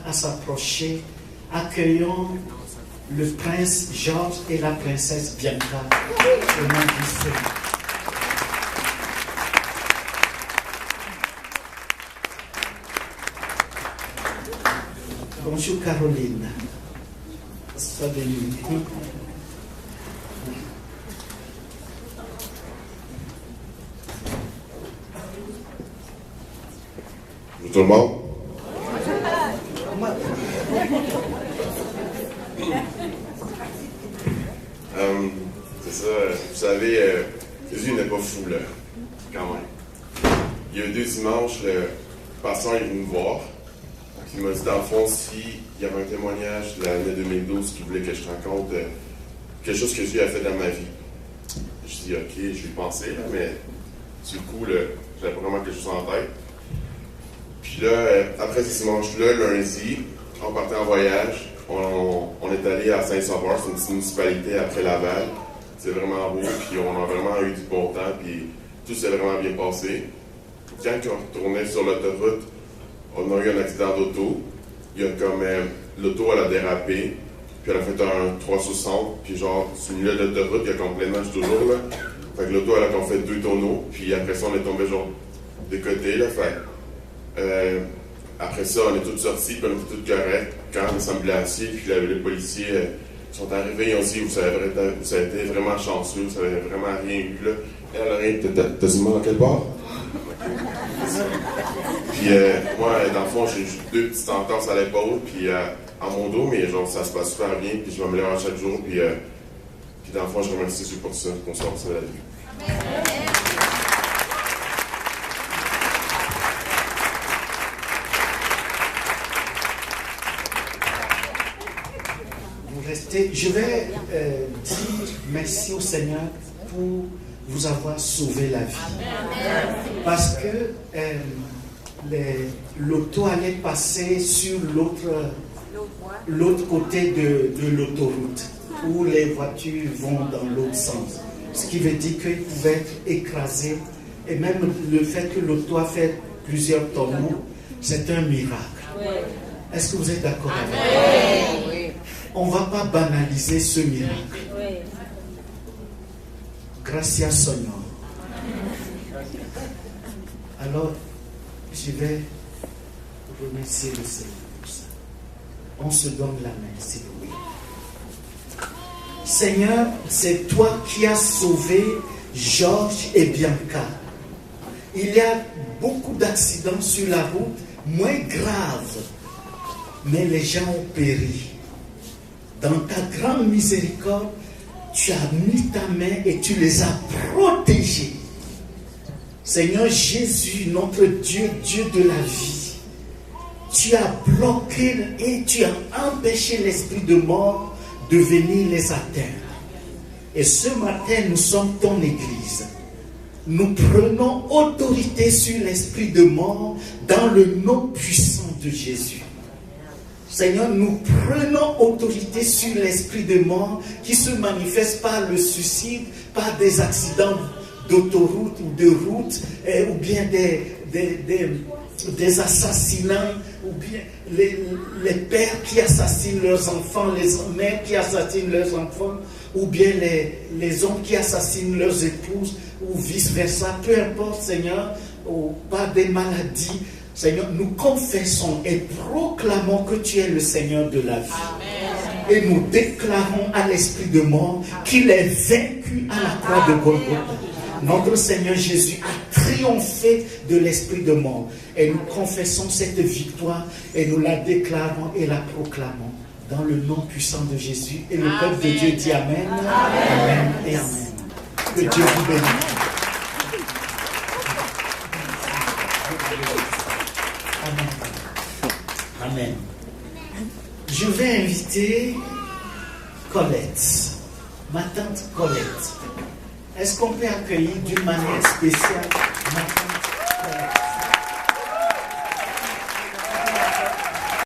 à s'approcher. Accueillons le prince Georges et la princesse Bianca au nom du Seigneur. Bonjour Caroline. Sois bénie. Bonjour tout le monde. C'est ça, vous savez, Jésus n'est pas fou, là, quand même. Il y a eu 2 dimanches, le pasteur est venu me voir. Il m'a dit, dans le fond, s'il y avait un témoignage de l'année 2012 qui voulait que je raconte quelque chose que Jésus a fait dans ma vie. Je dis, OK, je vais y penser, là, mais du coup, j'avais pas vraiment quelque chose en tête. Puis là, après ce dimanche-là, lundi, on partait en voyage. On est allé à Saint-Sauveur, c'est une petite municipalité après Laval. C'est vraiment beau, puis on a vraiment eu du bon temps, puis tout s'est vraiment bien passé. Quand on retournait sur l'autoroute, on a eu un accident d'auto. Il y a comme l'auto, elle a dérapé, puis elle a fait un 360, puis genre, sur le milieu de l'autoroute, il y a complètement, je suis toujours là. Fait que l'auto, elle a fait 2 tonneaux, puis après ça, on est tombé genre des côtés, là. Fait après ça, on est tous sortis, puis on était tous corrects. Quand on est ambulancier, puis les policiers sont arrivés, ils ont dit, vous avez été vraiment chanceux, vous n'avez vraiment rien eu, là. Elle a rien, t'as du mal dans quel bord? Puis moi, dans le fond, j'ai juste 2 petites entorses à l'épaule, puis à mon dos, mais genre, ça se passe super bien, puis je m'améliore à chaque jour, puis dans le fond, je remercie Dieu pour ça, qu'on sorte ça de la vie. Je vais dire merci au Seigneur pour vous avoir sauvé la vie. Parce que l'auto allait passer sur l'autre côté de l'autoroute, où les voitures vont dans l'autre sens. Ce qui veut dire qu'ils pouvaient être écrasés. Et même le fait que l'auto a fait plusieurs tonneaux, c'est un miracle. Est-ce que vous êtes d'accord avec moi? On ne va pas banaliser ce miracle. Gracias, Seigneur. Alors, je vais remercier le Seigneur pour ça. On se donne la main, s'il vous plaît. Seigneur, c'est toi qui as sauvé Georges et Bianca. Il y a beaucoup d'accidents sur la route, moins graves, mais les gens ont péri. Dans ta grande miséricorde, tu as mis ta main et tu les as protégés. Seigneur Jésus, notre Dieu, Dieu de la vie, tu as bloqué et tu as empêché l'esprit de mort de venir les atteindre. Et ce matin, nous sommes ton Église. Nous prenons autorité sur l'esprit de mort dans le nom puissant de Jésus. Seigneur, nous prenons autorité sur l'esprit de mort qui se manifeste par le suicide, par des accidents d'autoroute ou de route, ou bien des assassinats, ou bien les pères qui assassinent leurs enfants, les mères qui assassinent leurs enfants, ou bien les hommes qui assassinent leurs épouses, ou vice-versa, peu importe, Seigneur, ou par des maladies. Seigneur, nous confessons et proclamons que tu es le Seigneur de la vie. Amen. Et nous déclarons à l'esprit de mort qu'il est vaincu à la croix de Golgotha. Notre Seigneur Jésus a triomphé de l'esprit de mort. Et nous confessons cette victoire et nous la déclarons et la proclamons dans le nom puissant de Jésus. Et le peuple de Dieu dit Amen, Amen, Amen et Amen. Que Dieu vous bénisse. Amen. Je vais inviter Colette, ma tante Colette. Est-ce qu'on peut accueillir d'une manière spéciale ma tante Colette?